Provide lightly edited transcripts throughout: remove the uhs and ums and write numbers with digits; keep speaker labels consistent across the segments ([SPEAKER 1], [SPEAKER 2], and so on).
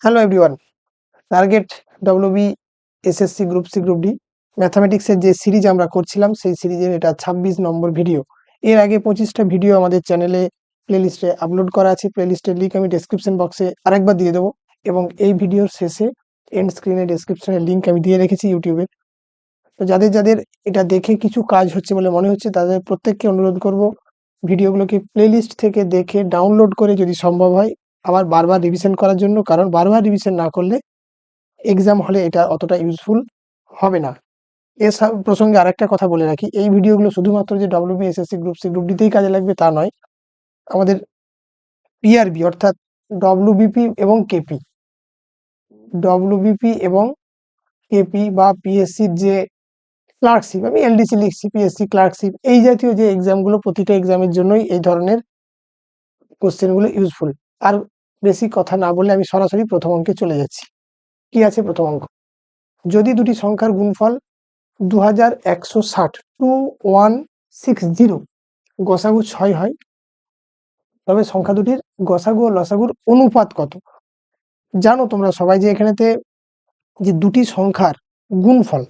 [SPEAKER 1] Hello everyone, target WB SSC group C group D ম্যাথামেটিক্সের যে series আমরা করছিলাম সেই সিরিজের এটা 26 নম্বর ভিডিও। এর আগে 25টা ভিডিও আমাদের চ্যানেলে প্লেলিস্টে আপলোড করা আছে। প্লেলিস্টের লিঙ্ক আমি ডেসক্রিপশন বক্সে আরেকবার দিয়ে দেবো, এবং এই ভিডিওর শেষে এন্ড স্ক্রিনে ডেসক্রিপশনের লিঙ্ক আমি দিয়ে রেখেছি ইউটিউবে। তো যাদের যাদের এটা দেখে কিছু কাজ হচ্ছে বলে মনে হচ্ছে তাদের প্রত্যেককে অনুরোধ করব ভিডিওগুলোকে প্লেলিস্ট থেকে দেখে ডাউনলোড করে যদি সম্ভব হয় আবার বারবার রিভিশন করার জন্য, কারণ বারবার রিভিশন না করলে এক্সাম হলে এটা অতটা ইউজফুল হবে না। এর প্রসঙ্গে আরেকটা কথা বলে রাখি, এই ভিডিওগুলো শুধুমাত্র যে WB SSC group C group ডিতেই কাজে লাগবে তা নয়, আমাদের পিআরবি অর্থাৎ ডব্লিউবিপি এবং কেপি, ডব্লিউবিপি এবং কেপি বা পিএসসির যে ক্লার্কশিপ, আমি এলডিসি লিখছি, পিএসসি ক্লার্কশিপ, এই জাতীয় যে এক্সামগুলো, প্রতিটা এক্সামের জন্যই এই ধরনের কোশ্চেনগুলো ইউজফুল। আর বেশি কথা না বলে আমি সরাসরি প্রথম অঙ্কে চলে যাচ্ছি। কি আছে প্রথম অঙ্ক? যদি দুটি সংখ্যার গুণফল 2160 2160 গসাগু 6 হয়, তবে সংখ্যা দুটির গসাগু ও লসাগুর অনুপাত কত? জানো তোমরা সবাই যে এখানেতে যে দুটি সংখ্যার গুণফল,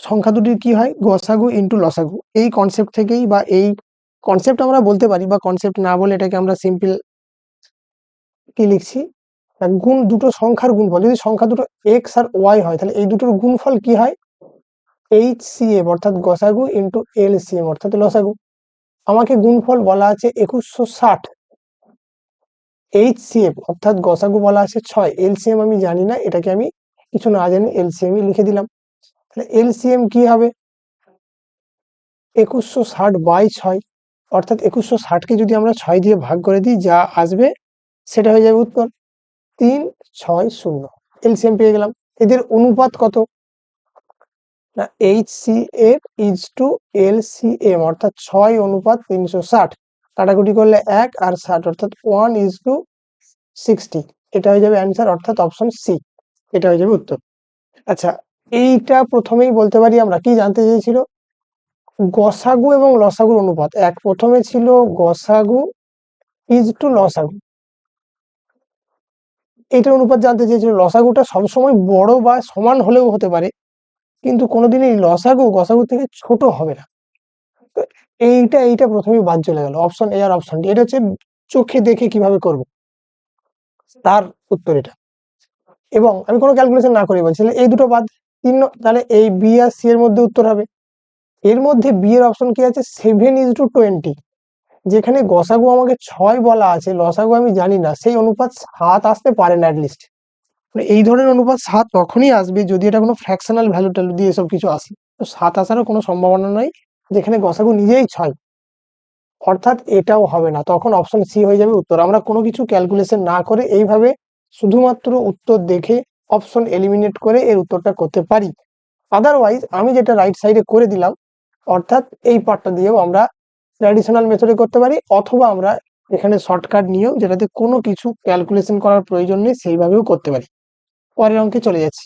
[SPEAKER 1] সংখ্যা দুটির কি হয়? গসাগু ইন্টু লসাগু। এই কনসেপ্ট থেকেই, বা এই কনসেপ্ট আমরা বলতে পারি, বা কনসেপ্ট না বলে এটাকে আমরা সিম্পল কি লিখছি, দুটো সংখ্যার গুণফল। যদি সংখ্যা দুটো এক্স আর ওয়াই হয়, তাহলে এই দুটোর গুণফল কি হয়? এইচসিএম অর্থাৎ গসাগু ইন্টু এলসিএম অর্থাৎ লসাগু। আমাকে গুণফল বলা আছে 2160, এইচসিএম অর্থাৎ গসাগু বলা আছে 6, এলসিএম আমি জানি না, এটাকে আমি কিছু না জানি এলসিএম লিখে দিলাম। তাহলে এলসিএম কি হবে? 2160 বাই 6, অর্থাৎ 2160কে যদি আমরা 6 দিয়ে ভাগ করে দিই, যা আসবে সেটা হয়ে যাবে উত্তর 360। এলসিএম পেয়ে গেলাম। এদের অনুপাত কত? না, এইচসিএফ ইজ টু এলসিএম অর্থাৎ 6 অনুপাত 360, কাটাকুটি করলে 1 আর 60 অর্থাৎ 1 ইজ টু 60। এটা হয়ে যাবে অ্যান্সার, অর্থাৎ অপশন সি, এটা হয়ে যাবে উত্তর। আচ্ছা, এইটা প্রথমেই বলতে পারি আমরা কি জানতে চেয়েছিল? গসাগু এবং লসাগুর অনুপাত। প্রথমে ছিল গসাগু ইজ টু লসাগু, এটার অনুপাত জানতে চেয়েছিল। লসাগুটা সবসময় বড় বা সমান হলেও হতে পারে, কিন্তু কোনোদিনই লসাগু গসাগু থেকে ছোট হবে না। তো এইটা প্রথমেই বাদ চলে গেল, অপশন এ আর অপশন ডি। এটা হচ্ছে চোখে দেখে কিভাবে করব তার উত্তর এটা, এবং আমি কোনো ক্যালকুলেশন না করে বলছি। এই দুটো বাদ, তাহলে এই বি আর সি এর মধ্যে উত্তর হবে। এর মধ্যে বি এর অপশন কি আছে? 7 ইজ টু 20, যেখানে গসাগু আমাকে 6 বলা আছে, লসাগু আমি জানি না, সেই অনুপাত 7 আসতে পারে না অ্যাটলিস্ট। এই ধরনের অনুপাত 7 তখনই আসবে যদি এটা কোনো ফ্র্যাকশনাল ভ্যালু ট্যালু দিয়ে এসব কিছু আসে। তো 7 আসারও কোনো সম্ভাবনা নাই, যেখানে গসাগু নিজেই 6, অর্থাৎ এটাও হবে না। তখন অপশন সি হয়ে যাবে উত্তর। আমরা কোনো কিছু ক্যালকুলেশন না করে এইভাবে শুধুমাত্র উত্তর দেখে অপশন এলিমিনেট করে এর উত্তরটা করতে পারি। আদারওয়াইজ আমি যেটা রাইট সাইডে করে দিলাম, অর্থাৎ এই পার্টটা দিয়েও আমরা ট্র্যাডিশনাল মেথডে করতে পারি, অথবা আমরা এখানে শর্টকাট নিয়েও, যেটাতে কোনো কিছু ক্যালকুলেশন করার প্রয়োজন নেই, সেইভাবেও করতে পারি। পরের অঙ্কে চলে যাচ্ছি।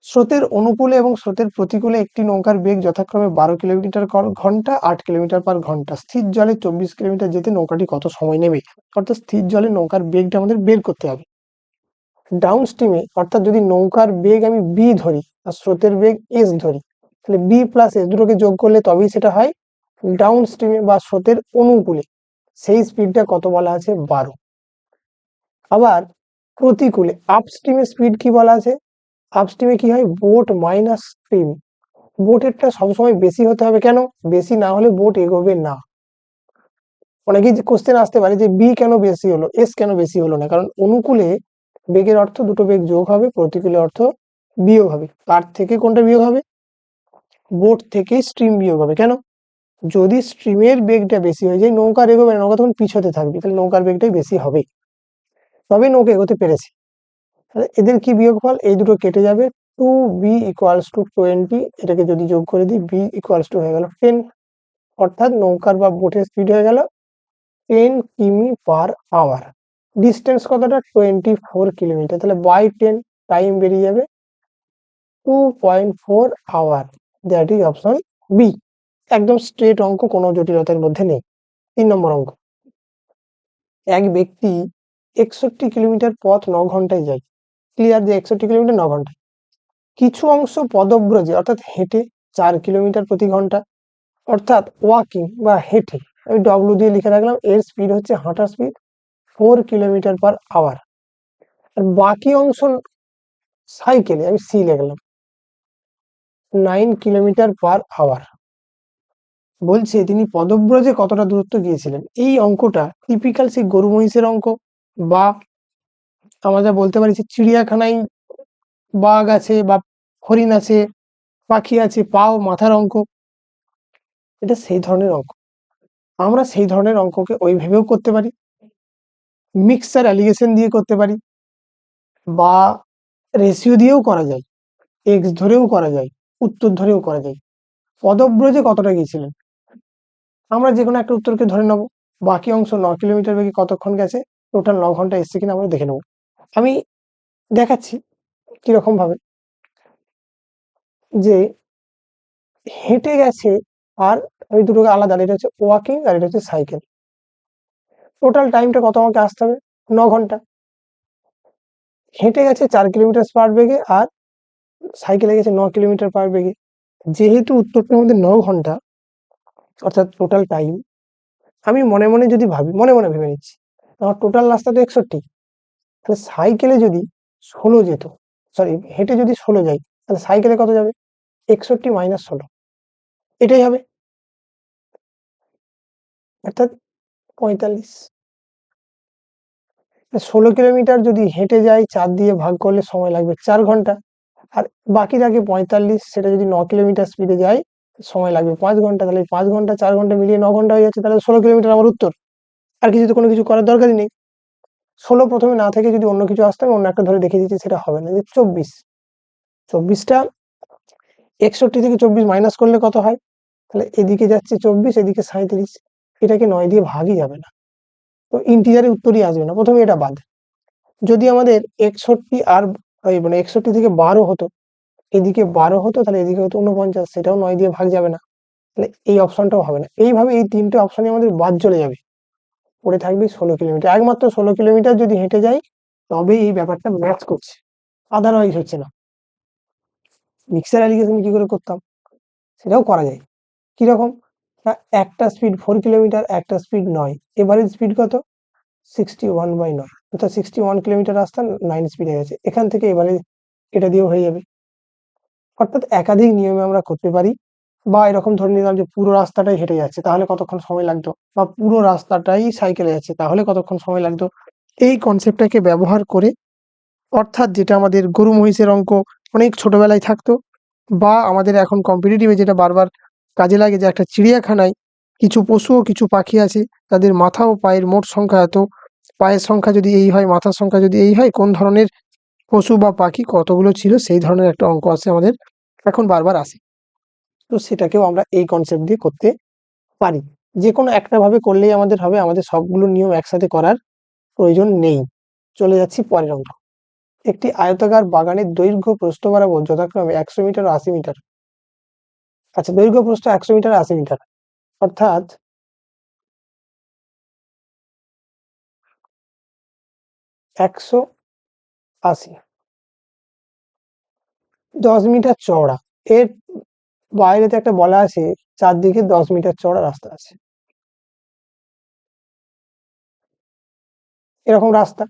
[SPEAKER 1] স্রোতের অনুকূলে এবং স্রোতের প্রতিকূলে একটি নৌকার বেগ যথাক্রমে 12 কিলোমিটার ঘন্টা 8 কিলোমিটার পার ঘন্টা। স্থির জলে 24 কিলোমিটার যেতে নৌকাটি কত সময় নেবে? অর্থাৎ স্থির জলে নৌকার বেগটা আমাদের বের করতে হবে। ডাউন স্ট্রিমে, অর্থাৎ যদি নৌকার বেগ আমি বি ধরি আর স্রোতের বেগ এস ধরি, তাহলে বি প্লাস এস দুটোকে যোগ করলে তবেই সেটা হয় ডাউন স্ট্রিমে বা স্রোতের অনুকূলে। সেই স্পিডটা কত বলা আছে? 12। আবার প্রতিকূলে, আপ স্ট্রিমের স্পিড কি বলা আছে? আপস্ট্রিমে কি হয়? Boat minus stream. বোটেরটা সবসময় বেশি হতে হবে, কেন? বেশি না হলে বোট এগোবে না। অনেকেই কোশ্চেন আসতে পারে যে বি কেন বেশি হলো, এস কেন বেশি হলো না? কারণ অনুকূলে বেগের অর্থ দুটো বেগ যোগ হবে, প্রতিকূলে অর্থ বিয়োগ হবে। কার থেকে কোনটা বিয়োগ হবে? বোট থেকে স্ট্রিম বিয়োগ হবে। কেন? যদি স্ট্রিমের বেগটা বেশি হয়ে যায়, নৌকা এগোবে না, নৌকা তখন পিছতে থাকবে, তাহলে নৌকার বেগটাই বেশি হবে, তবে নৌকা এগোতে পেরেছে। তাহলে এদের কি বিয়োগফল? এই দুটো কেটে যাবে, 2b ইকুয়ালস টু 20, এটাকে যদি যোগ করে দিই, b ইকুয়ালস টু হয়ে গেল 10, অর্থাৎ নৌকার বা বোটের স্পিড হয়ে গেল 10 কিমি পার আওয়ার। ডিস্টেন্স কতটা? 24 কিলোমিটার। তাহলে বাই 10, টাইম বেরিয়ে যাবে 2.4 hour. That is option B. একদম স্ট্রেট অঙ্ক, কোনো জটিলতার মধ্যে নেই। 3 নম্বর অঙ্ক। এক ব্যক্তি 61 কিলোমিটার পথ 9 ঘন্টায় যায়। ক্লিয়ার যে 61 কিলোমিটার 9 ঘন্টায়। কিছু অংশ পদব্রজে অর্থাৎ হেঁটে 4 কিলোমিটার প্রতি ঘন্টা, অর্থাৎ ওয়াকিং বা হেঁটে, আমি ডব্লিউ দিয়ে লিখে রাখলাম, এর স্পিড হচ্ছে হাঁটার স্পিড 4 কিলোমিটার পার আওয়ার। আর বাকি অংশ সাইকেলে, আমি সি লিখলাম 9 কিলোমিটার পার আওয়ার। বলছে তিনি পদব্রজে কতটা দূরত্ব গিয়েছিলেন। এই অঙ্কটা টিপিক্যাল সেই গরু মহিষের অঙ্ক, বা আমরা বলতে পারি যে চিড়িয়াখানায় বাঘ আছে বা হরিণ আছে, পাখি আছে, পাও মাথার অঙ্ক, এটা সেই ধরনের অঙ্ক। আমরা সেই ধরনের অঙ্ককে ওইভাবেও করতে পারি, মিক্সচার অ্যালিগেশন দিয়ে করতে পারি, বা রেশিও দিয়েও করা যায়, এক্স ধরেও করা যায়, উত্তর ধরেও করা যায়। পদব্রজে কতটা গিয়েছিলেন, আমরা যে কোনো একটা উত্তরকে ধরে নেব। বাকি অংশ 9 কিলোমিটার বেগে কতক্ষণ গেছে, টোটাল 9 ঘন্টা এসছে কিনা আমরা দেখে নেব। আমি দেখাচ্ছি কিরকম ভাবে, যে হেঁটে গেছে, আর ওই দুটোকে আলাদা, এটা হচ্ছে ওয়াকিং আর এটা হচ্ছে সাইকেল। টোটাল টাইমটা কত আমাকে আসতে হবে, 9 ঘন্টা। হেঁটে গেছে 4 কিলোমিটার পার বেগে, আর সাইকেলে গেছে 9 কিলোমিটার পার বেগে। যেহেতু উত্তরটার মধ্যে 9 ঘন্টা, অর্থাৎ টোটাল টাইম, আমি মনে মনে যদি ভাবি, মনে মনে ভেবে নিচ্ছি, আমার টোটাল রাস্তা তো 61, তাহলে সাইকেলে যদি 16 যেত, সরি হেঁটে যদি 16 যায়, তাহলে সাইকেলে কত যাবে, 61 মাইনাস 16, এটাই হবে, অর্থাৎ 45। 16 কিলোমিটার যদি হেঁটে যাই, 4 দিয়ে ভাগ করলে সময় লাগবে 4 ঘন্টা। আর বাকি থাকে 45, সেটা যদি 9 কিলোমিটার স্পিডে যায়, সময় লাগবে 5 ঘন্টা। তাহলে 5 ঘন্টা 4 ঘন্টা মিলিয়ে 9 ঘন্টা হয়ে যাচ্ছে, তাহলে 16 কিলোমিটার আমার উত্তর। আর কিছু তো কোনো কিছু করার দরকারই নেই। 16 প্রথমে না থেকে যদি অন্য কিছু আসতো, আমি অন্য একটা ধরে দেখিয়ে দিচ্ছি, সেটা হবে না। যে 24, 24টা 61 থেকে 24 মাইনাস করলে কত হয়, তাহলে এদিকে যাচ্ছে 24, এদিকে 37, এটাকে 9 দিয়ে ভাগই যাবে না, তো ইন্টিজারে উত্তরই আসবে না। প্রথমে এটা বাদ। যদি আমাদের 61 আর মানে 61 থেকে 12 হতো, এদিকে 12 হতো, তাহলে এদিকে হতো 49, সেটাও 9 দিয়ে ভাগ যাবে না, তাহলে এই অপশনটাও হবে না। এইভাবে এই তিনটে অপশনে আমাদের বাদ চলে যাবে, পড়ে থাকবে 16 কিলোমিটার। একমাত্র 16 কিলোমিটার যদি হেঁটে যাই, তবে এই ব্যাপারটা ম্যাচ করছে, আদারওয়াইজ হচ্ছে না। মিক্সার অ্যালিগেশন কি করে করতাম, সেটাও করা যায়। কিরকম, না, একটা স্পিড 4 কিলোমিটার, একটা স্পিড 9, এভারেজ স্পিড কত, 61/9, অর্থাৎ 61 কিলোমিটার রাস্তা 9 স্পিডে গেছে। এখান থেকে এবারে এটা দিয়েও হয়ে যাবে। অর্থাৎ একাধিক নিয়মে আমরা করতে পারি। বা এরকম ধরে নিলাম যে পুরো রাস্তাটাই হেঁটে যাচ্ছে, তাহলে কতক্ষণ সময় লাগতো, বা পুরো রাস্তাটাই সাইকেলে যাচ্ছে, তাহলে কতক্ষণ সময় লাগতো। এই কনসেপ্টটাকে ব্যবহার করে, অর্থাৎ যেটা আমাদের গরু মহিষের অঙ্ক অনেক ছোটবেলায় থাকতো, বা আমাদের এখন কম্পিটিটিভে যেটা বারবার কাজে লাগে, যে একটা চিড়িয়াখানায় কিছু পশু ও কিছু পাখি আছে, তাদের মাথা ও পায়ের মোট সংখ্যা এত, পায়ের সংখ্যা যদি এই হয়, মাথার সংখ্যা যদি এই হয়, কোন ধরনের পশু বা পাখি কতগুলো ছিল, সেই ধরনের একটা অঙ্ক আছে আমাদের, এখন বারবার আসে। তো সেটাকেও আমরা এই কনসেপ্ট দিয়ে করতে পারি। যে কোনো একটা ভাবে করলেই আমাদের হবে, আমাদের সবগুলো নিয়ম একসাথে করার প্রয়োজন নেই। চলে যাচ্ছি পরের অঙ্ক। একটি আয়তাকার বাগানের দৈর্ঘ্য প্রস্থ বরাবর যথাক্রমে 100 মিটার ও 80 মিটার। আচ্ছা, দৈর্ঘ্য প্রস্থ 100 মিটার 80 মিটার, অর্থাৎ 180, 10 মিটার চওড়া। এর বাইরেতে একটা বলা আছে, চারদিকে 10 মিটার চওড়া রাস্তা আছে, এরকম রাস্তা।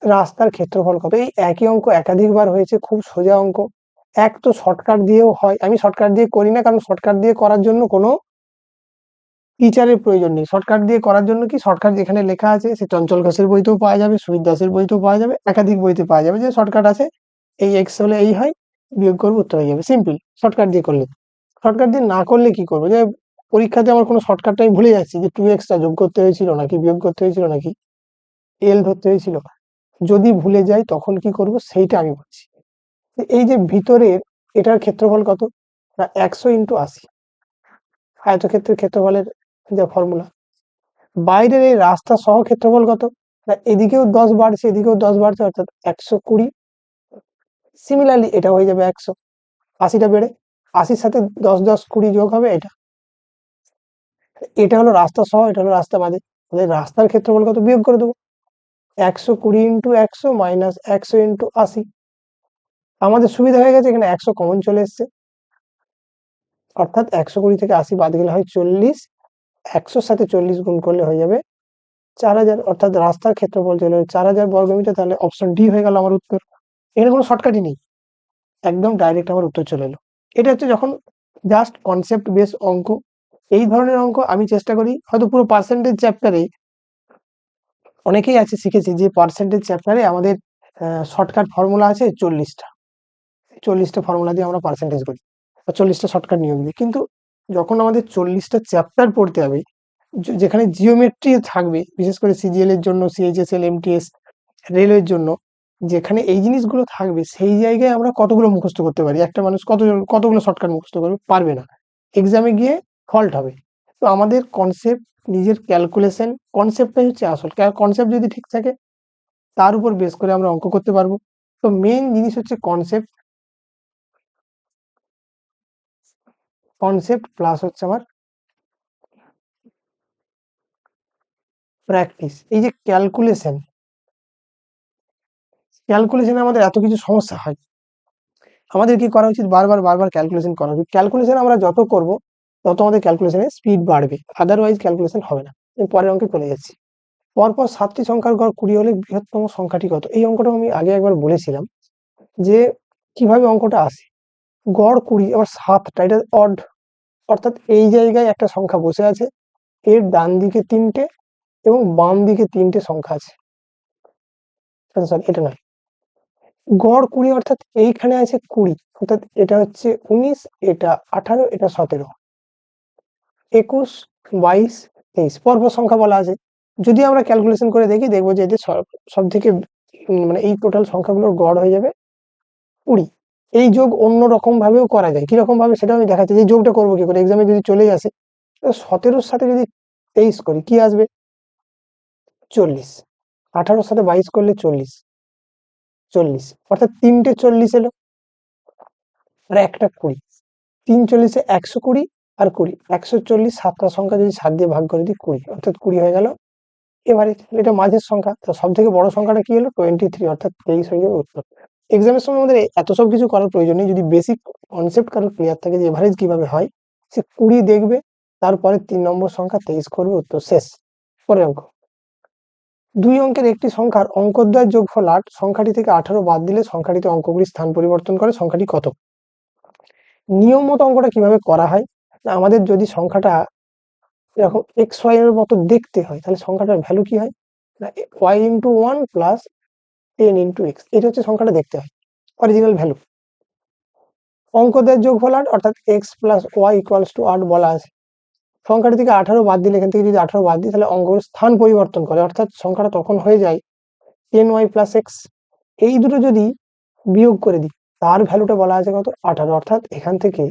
[SPEAKER 1] রাস্তার ক্ষেত্রফল কত, এই একই অঙ্ক একাধিকবার হয়েছে, খুব সোজা অঙ্ক। এক তো শর্টকাট দিয়েও হয়, আমি শর্টকাট দিয়ে করি না, কারণ শর্টকাট দিয়ে করার জন্য কোনো টিচারের প্রয়োজন নেই। শর্টকাট দিয়ে করার জন্য কি, শর্টকাট যেখানে লেখা আছে, সে চঞ্চল ঘোষের বইতেও পাওয়া যাবে, সুমিত দাসের বইতেও পাওয়া যাবে, একাধিক বইতে পাওয়া যাবে, যে শর্টকাট আছে, এই এক্স হলে এই হয়, বিয়োগ করবো উত্তর হয়ে যাবে, সিম্পল। শর্টকাট দিয়ে করলে। শর্টকাট দিয়ে না করলে কি করবো, যে পরীক্ষাতে আমার কোনো শর্টকাটটা আমি ভুলে যাচ্ছি, যে 2x টা যোগ করতে হয়েছিল নাকি বিয়োগ করতে হয়েছিল, নাকি এল ধরতে হয়েছিল, যদি ভুলে যাই তখন কি করব, সেইটা আমি বলছি। এই যে ভিতরের, এটার ক্ষেত্রফল কত, না 100 × 80, আয়তক্ষেত্রের ক্ষেত্রফলের যা ফর্মুলা। বাইরের এই রাস্তা সহ ক্ষেত্রফল কত, না এদিকেও 10 বাড়ছে, এদিকেও 10 বাড়ছে, অর্থাৎ 120। সিমিলারলি এটা হয়ে যাবে 100, 80টা বেড়ে, 80-র সাথে 10 10 20 যোগ হবে, এটা এটা হলো রাস্তা সহ, এটা হলো রাস্তা বাদে। তাহলে রাস্তার ক্ষেত্রফল কত বিয়োগ করে দেবো, 120 ইন্টু 100 মাইনাস 100 ইন্টু 80। আমাদের সুবিধা হয়ে গেছে, এখানে 100 কমন চলে এসছে, অর্থাৎ 120 থেকে 80 বাদ গেলে হয় 40, 100-র সাথে 40 গুণ করলে হয়ে যাবে 4000, অর্থাৎ রাস্তার ক্ষেত্রফল চলে 4000 বর্গমিটার। তাহলে অপশন ডি হয়ে গেল আমার উত্তর। এখানে কোনো শর্টকাটই নেই, একদম ডাইরেক্ট আমার উত্তর চলে এলো। এটা হচ্ছে যখন জাস্ট কনসেপ্ট বেস অঙ্ক। এই ধরনের অঙ্ক আমি চেষ্টা করি, হয়তো পুরো পার্সেন্টেজ চ্যাপ্টারে অনেকেই আছে শিখেছি যে পার্সেন্টেজ চ্যাপ্টারে আমাদের শর্টকাট ফর্মুলা আছে 40টা, 40টা ফর্মুলা দিয়ে আমরা পার্সেন্টেজ করি, বা 40টা শর্টকাট নিয়ম দিই। কিন্তু যখন আমাদের 40টা চ্যাপ্টার পড়তে হবে, যেখানে জিওমেট্রি থাকবে, বিশেষ করে সিজিএল এর জন্য, সিএইচএসএল, এমটিএস, রেলওয়ের জন্য, যেখানে এই জিনিসগুলো থাকবে, সেই জায়গায় আমরা কতগুলো মুখস্থ করতে পারি? একটা মানুষ কতগুলো শর্টকাট মুখস্থ করবে? পারবে না, এক্সামে গিয়ে ফল্ট হবে। তো আমাদের কনসেপ্ট, নিজের ক্যালকুলেশন, কনসেপ্টটাই হচ্ছে আসল। কনসেপ্ট যদি ঠিক থাকে, তার উপর বেস করে আমরা অঙ্ক করতে পারবো। তো মেইন জিনিস হচ্ছে কনসেপ্ট, কনসেপ্ট প্লাস হচ্ছে আমার প্র্যাকটিস। এই যে ক্যালকুলেশন, ক্যালকুলেশনে আমাদের এত কিছু সমস্যা হয়, আমাদের কি করা উচিত? বারবার বারবার ক্যালকুলেশন করা উচিত। ক্যালকুলেশন আমরা যত করব, তত আমাদের ক্যালকুলেশনের স্পিড বাড়বে, আদারওয়াইজ ক্যালকুলেশন হবে না। আমি পরের অঙ্কে চলে যাচ্ছি। পরপর 7টি সংখ্যার গড় 20 হলে বৃহত্তম সংখ্যাটি কত? এই অঙ্কটা আমি আগে একবার বলেছিলাম যে কিভাবে অঙ্কটা আসে। গড় 20, আবার 7টা, এটা অড, অর্থাৎ এই জায়গায় একটা সংখ্যা বসে আছে, এর ডান দিকে 3টে এবং বাম দিকে 3টে সংখ্যা আছে। সরি, এটা নয়, গড় 20 অর্থাৎ এইখানে আছে 20, অর্থাৎ এটা হচ্ছে 19, এটা 18, এটা 17, 21, 22, 23 পরপর সংখ্যা বলা আছে। যদি আমরা ক্যালকুলেশন করে দেখি, দেখবো যে এদের সব থেকে মানে এই টোটাল সংখ্যাগুলোর গড় হয়ে যাবে 20। এই যোগ অন্য রকম ভাবেও করা যায়, কিরকম ভাবে সেটা আমি দেখাচ্ছি। যে যোগটা করবো কি করে, এক্সামে যদি চলে আসে, 17-র সাথে যদি 23 করি, কি আসবে? 40। 18-র সাথে 22 করলে 40, 40, অর্থাৎ 3টে 40 এলো, আর একটা 20। 3 40-এ 120 আর 20, 140। 7টা সংখ্যা যদি 7 দিয়ে ভাগ করে দিই, 20, অর্থাৎ 20 হয়ে গেল। এবারে এটা মাঝের সংখ্যা, তো সব থেকে বড় সংখ্যাটা কি হলো? 23, অর্থাৎ 23 হয়ে যাবে উত্তর। এক্সামের সময় আমাদের এত সব কিছু করার প্রয়োজন নেই, যদি বেসিক কনসেপ্ট কারোর ক্লিয়ার থাকে যে এভারেজ কিভাবে হয়, সে 20 দেখবে, তারপরে 3 নম্বর সংখ্যা 23 করবে, উত্তর শেষ। পরের অঙ্ক, 2 অঙ্কের একটি সংখ্যার অঙ্কদ্বয়ের যোগফল 8, সংখ্যাটি থেকে 18 বাদ দিলে সংখ্যাটিতে অঙ্কগুলির স্থান পরিবর্তন করে সংখ্যাটি কত? নিয়ম মতো অঙ্কটা কিভাবে করা হয়, না আমাদের যদি সংখ্যাটা এরকম এক্স ওয়াই এর মতো দেখতে হয়, তাহলে সংখ্যাটার ভ্যালু কি হয়? না Y into 1 plus 10 into X, এটা হচ্ছে সংখ্যাটা দেখতে হয়, অরিজিনাল ভ্যালু। অঙ্কদের যোগফল 8, অর্থাৎ X plus Y equals to 8 বলা আছে। সংখ্যাটি থেকে 18 বাদ দিলে, এখান থেকে যদি 18 বাদ দিই, তাহলে অঙ্কের স্থান পরিবর্তন করে, অর্থাৎ সংখ্যাটা তখন হয়ে যায় 10y প্লাস এক্স। এই দুটো যদি বিয়োগ করে দিই, তার ভ্যালুটা বলা আছে কত? 18, অর্থাৎ এখান থেকে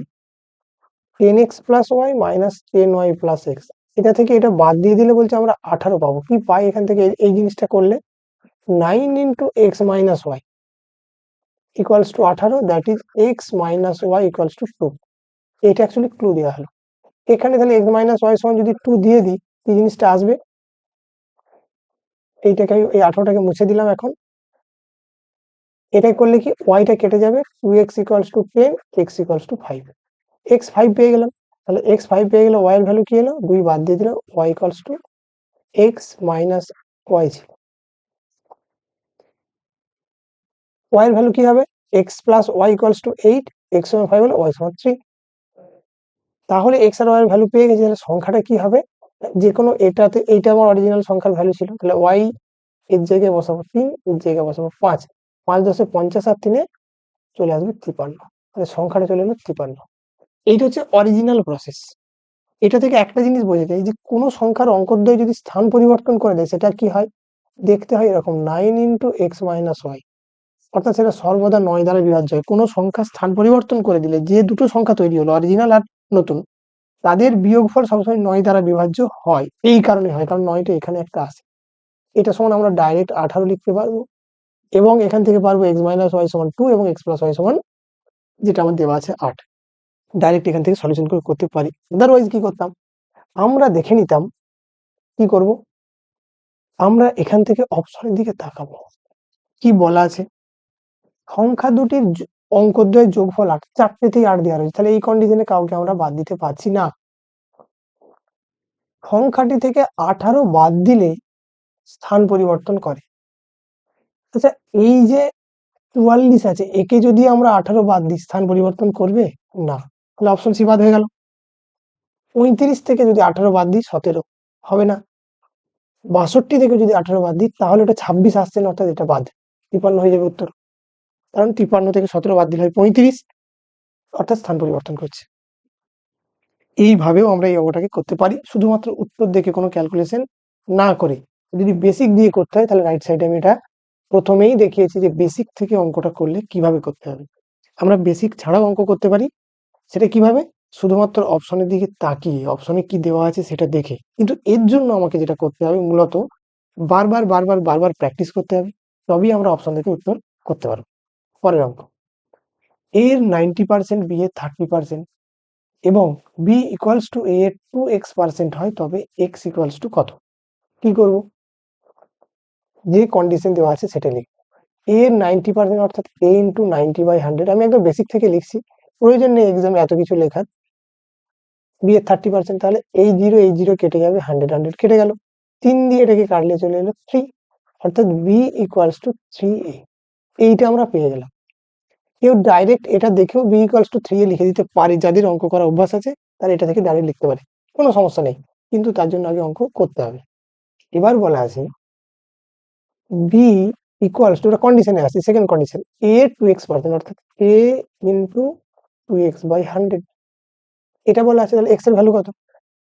[SPEAKER 1] 10x plus Y minus 10y plus X, এটা থেকে এটা বাদ দিয়ে দিলে বলছে আমরা 18 পাবো। কি পাই এখান থেকে এই জিনিসটা করলে? 9 into X minus Y equals to 18, that is X minus Y equals to 2। এটা অ্যাকচুয়ালি ক্লু দেওয়া হলো এখানে। তাহলে এক্স মাইনাস ওয়াই সমান যদি 2 দিয়ে দিই, এই জিনিসটা আসবে। এইটাকে, এই 18টাকে মুছে দিলাম এখন। এটা করলে কি, ওয়াইটা কেটে যাবে, 2x equals to 10, x equals to 5, x 5 পেয়ে গেলাম। তাহলে এক্স 5 পেয়ে গেলে ওয়াই এর ভ্যালু কি এলো? 2 বাদ দিয়ে দিলাম, Y equals to X minus Y ছিল। ওয়াই এর ভ্যালু কি হবে? X plus Y equals to 8, X সমান 5 হলে ওয়াই সমান 3। তাহলে এক্স আর ওয়াই এর ভ্যালু পেয়ে গেছি, তাহলে সংখ্যাটা কি হবে? যে কোনো এটাতে, এইটা আমার অরিজিনাল সংখ্যার ভ্যালু ছিল, তাহলে ওয়াই এর জায়গায় বসাবো 3, এর জায়গায় বসাবো 5, 5 10 50 আর 3 চলে আসবে 53, তাহলে সংখ্যাটা চলে এলো 53। এইটা হচ্ছে অরিজিনাল প্রসেস। এটা থেকে একটা জিনিস বোঝা যায় যে কোনো সংখ্যার অঙ্কদ্বয় যদি স্থান পরিবর্তন করে দেয়, সেটা কি হয়? দেখতে হয় এরকম 9 ইন্টু এক্স মাইনাস ওয়াই, অর্থাৎ সেটা সর্বদা 9 দ্বারা বিভাজ্য হয়। কোনো সংখ্যা স্থান পরিবর্তন করে দিলে, যে দুটো সংখ্যা তৈরি হলো, অরিজিনাল আর নতুন, তাদের বিয়োগফল সবসময় 9 দ্বারা বিভাজ্য হয়। এই কারণে হয়, কারণ 9টা এখানে একটা আছে। এটা সমান আমরা ডাইরেক্ট 18 লিখতে পারবো, এবং এখান থেকে পারবো এক্স মাইনাস ওয়াই সমান 2 এবং এক্স প্লাস ওয়াই সমান, যেটা আমার দেওয়া আছে 8, ডাইরেক্ট এখান থেকে সলিউশন করে করতে পারি। আদারওয়াইজ কি করতাম? আমরা দেখে নিতাম কি করব, আমরা এখান থেকে অপশনের দিকে তাকাবো, কি বলা আছে, সংখ্যা দুটির অঙ্কদ্বয়ের যোগফল 8, 4টে থেকে 8 দেওয়া রয়েছে, তাহলে এই কন্ডিশনে কাউকে আমরা বাদ দিতে পারছি না। সংখ্যাটি থেকে 18 বাদ দিলে স্থান পরিবর্তন করে। আচ্ছা, এই যে 44 আছে, একে যদি আমরা 18 বাদ দিই স্থান পরিবর্তন করবে না, তাহলে অপশন সি বাদ হয়ে গেল। 35 থেকে যদি 18 বাদ দিই 17 হবে না। 62 থেকে যদি 18 বাদ দিই তাহলে ওটা 26 আসছে না, অর্থাৎ এটা বাদ, 53 হয়ে যাবে উত্তর। কারণ 53 থেকে 17 বাদ দিলে হয় 35, অর্থাৎ স্থান পরিবর্তন করছে। এইভাবেও আমরা এই অঙ্কটাকে করতে পারি, শুধুমাত্র উত্তর দেখে কোনো ক্যালকুলেশন না করে। যদি বেসিক দিয়ে করতে হয় তাহলে রাইট সাইডে আমি এটা প্রথমেই দেখিয়েছি যে বেসিক থেকে অঙ্কটা করলে কিভাবে করতে হবে। আমরা বেসিক ছাড়াও অঙ্ক করতে পারি, সেটা কিভাবে, শুধুমাত্র অপশনের দিকে তাকিয়ে অপশনে কি দেওয়া আছে সেটা দেখে। কিন্তু এর জন্য আমাকে যেটা করতে হবে মূলত বারবার বারবার বারবার প্র্যাকটিস করতে হবে, তবেই আমরা অপশন থেকে উত্তর করতে পারবো। পরের অঙ্ক, এর 90%, বি এর 30% এবং বি ইকুয়ালস টু এ এর 2x% হয়, তবে এক্স ইকুয়ালস টু কত। কি করব, যে কন্ডিশন দেওয়া আছে সেটা লিখব। এ এর 90% অর্থাৎ a ইন্টু 90/100, আমি একদম বেসিক থেকে লিখছি, প্রয়োজন নেই এক্সামে এত কিছু লেখার। বি এর 30%, তাহলে এই জিরো কেটে যাবে, 100 কেটে গেল, 3 দিয়ে এটাকে কাটলে চলে এলো 3, অর্থাৎ বি ইকুয়ালস টু 3a। এইটা আমরা পেয়ে গেলাম। কেউ ডাইরেক্ট এটা দেখেও বি ইকুয়ালস টু 3a লিখে দিতে পারে, যাদের অঙ্ক করা অভ্যাস আছে তারা এটা থেকে ডাইরেক্ট লিখতে পারে, কোনো সমস্যা নেই, কিন্তু তার জন্য আগে অঙ্ক করতে হবে। এবার বলা আছে বি ইকুয়ালস টু, এটা কন্ডিশনে আছে, সেকেন্ড কন্ডিশন, a 2x%, অর্থাৎ a ইন্টু 2x/100, এটা বলা আছে, তাহলে এক্স এর ভ্যালু কত।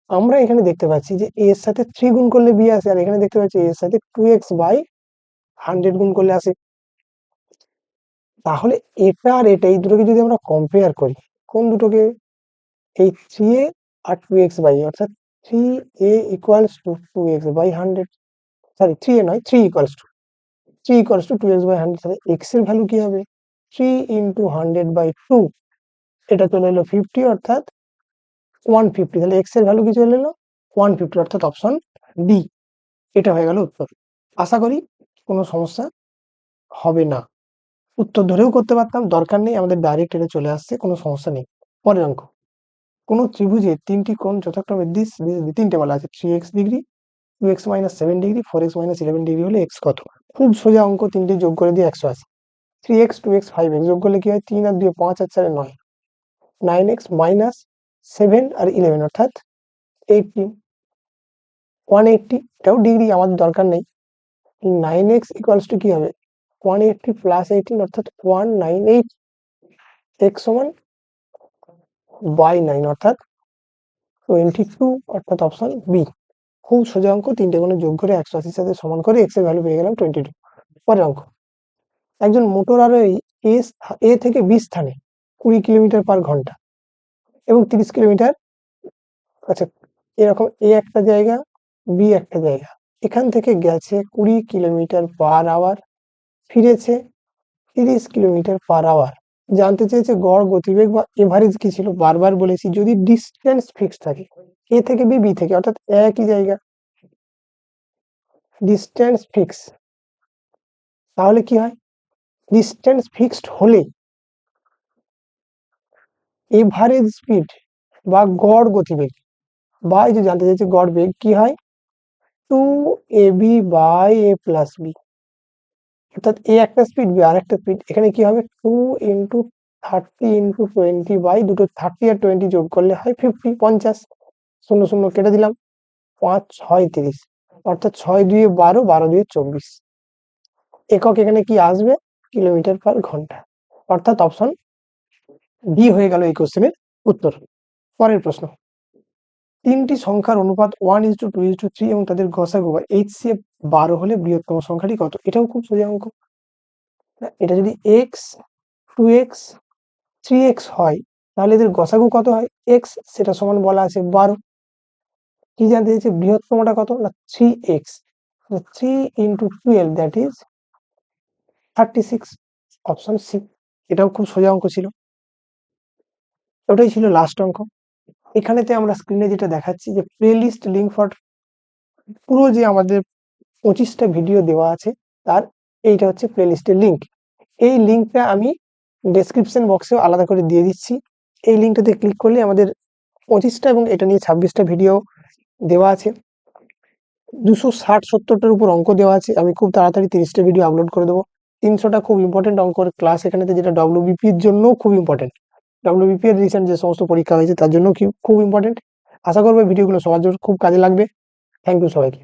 [SPEAKER 1] আমরা এখানে দেখতে পাচ্ছি যে a এর সাথে 3 গুণ করলে b আসে, আর এখানে দেখতে পাচ্ছি a এর সাথে 2x/100 গুণ করলে আসে। তাহলে এটা আর এটা, এই দুটোকে যদি আমরা কম্পেয়ার করি, কোন দুটোকে, এই 3a আর 2x/, অর্থাৎ 3a equals to 2x/100, sorry 3a নয়, 3 ইকুয়ালস টু 2x/100, তাহলে x এর ভ্যালু কি হবে, 3 ইন্টু 100/2, এটা চলে এলো 50, অর্থাৎ 150, তাহলে x এর ভ্যালু কি চলে এলো 150, অর্থাৎ অপশন ডি। এটা হয়ে গেল উত্তর। আশা করি কোনো সমস্যা হবে না, উত্তর ধরেও করতে পারতাম, দরকার নেই, আমাদের ডাইরেক্ট এটা চলে আসছে, কোনো সমস্যা নেই। পরের অঙ্ক, কোন ত্রিভুজের 3টি কোণ যথাক্রমে তিনটে বলা আছে, 3x degree, 2x - 7 degree, 4x - 11 degree হলে x কত। খুব সোজা অঙ্ক, তিনটে যোগ করে দিয়ে 180, 3x 2x 5x যোগ করলে কি হয়, 3 আর 2 5 আর 4 9, 9x - 7 আর 11, অর্থাৎ 18, 180, এটাও ডিগ্রি, আমাদের দরকার নেই। 9x ইকুয়ালস টু কি হবে, 180 প্লাস 18, অর্থাৎ 198, x সমান বাই 9, অর্থাৎ 22, অর্থাৎ অপশন বি। খুব সোজা অঙ্ক, তিনটে কোণে যোগ করে 180 সাথে সমান করে x এর ভ্যালু পেয়ে গেলাম 22। পরের অঙ্ক, একজন মোটর আরোহী এ থেকে বি স্থানে 20 কিলোমিটার পার ঘন্টা এবং 30 কিলোমিটার, আচ্ছা এরকম এ একটা জায়গা, বি একটা জায়গা, এখান থেকে গেছে 20 কিলোমিটার পার আওয়ার, ফিরেছে 30 কিলোমিটার পার আওয়ার। জানতে চেয়েছে গড় গতিবেগ বা এভারেজ কি ছিল। বারবার বলেছি যদি ডিস্টেন্স ফিক্স থাকে, এ থেকে বি, বি থেকে, অর্থাৎ একই জায়গা, ডিস্টেন্স ফিক্স, তাহলে কি হয়, ডিস্টেন্স ফিক্সড হলে এভারেজ স্পিড বা গড় গতিবেগ, বা এই যে জানতে চাইছে গড় বেগ কি হয়, 2ab/a+b, অর্থাৎ এ একটা স্পিড, বি আর একটা স্পিড, এখানে কি হবে 2 ইন্টু 30 ইন্টু 20, বাই দুটো 30 আর 20 যোগ করলে হয় 50, 50, শূন্য শূন্য কেটে দিলাম, 5 6 30, অর্থাৎ 6 2 12, 12 2 24, একক এখানে কি আসবে, কিলোমিটার পার ঘন্টা, অর্থাৎ অপশন ডি হয়ে গেল এই কোশ্চেনের উত্তর। পরের প্রশ্ন, তিনটি সংখ্যার অনুপাত 1:2:3 এবং তাদের গসাগু বা HCF 12 হলে বৃহত্তম সংখ্যাটি কত। এটাও খুব সোজা অঙ্ক, এটা যদি x 2x 3x হয় তাহলে এদের গসাগু কত হয় x, সেটা সমান বলা আছে 12। কি জানতে চাইছে বৃহত্তমটা কত না 3x, 3 into 12 that is 36, option C. এটাও খুব সোজা অঙ্ক ছিল, ওটাই ছিল লাস্ট অঙ্ক। এখানেতে আমরা স্ক্রিনে যেটা দেখাচ্ছি যে প্লেলিস্ট লিঙ্ক ফর পুরো যে আমাদের 25টা ভিডিও দেওয়া আছে, তার এইটা হচ্ছে প্লেলিস্টের লিঙ্ক। এই লিঙ্কটা আমি ডেসক্রিপশন বক্সেও আলাদা করে দিয়ে দিচ্ছি। এই লিঙ্কটাতে ক্লিক করলে আমাদের 25টা এবং এটা নিয়ে 26টা ভিডিও দেওয়া আছে। 260-70টার উপর অঙ্ক দেওয়া আছে। আমি খুব তাড়াতাড়ি 30টা ভিডিও আপলোড করে দেবো। 300টা খুব ইম্পর্টেন্ট অঙ্কের ক্লাস এখানেতে, যেটা ডব্লিউবিপি এর জন্যও খুব ইম্পর্টেন্ট। ডব্লিউবিপি এর রিসেন্ট যে সমস্ত পরীক্ষা হয়েছে তার জন্য খুব ইম্পর্টেন্ট। আশা করবো এই ভিডিওগুলো সবার জন্য খুব কাজে লাগবে। থ্যাংক ইউ সবাইকে।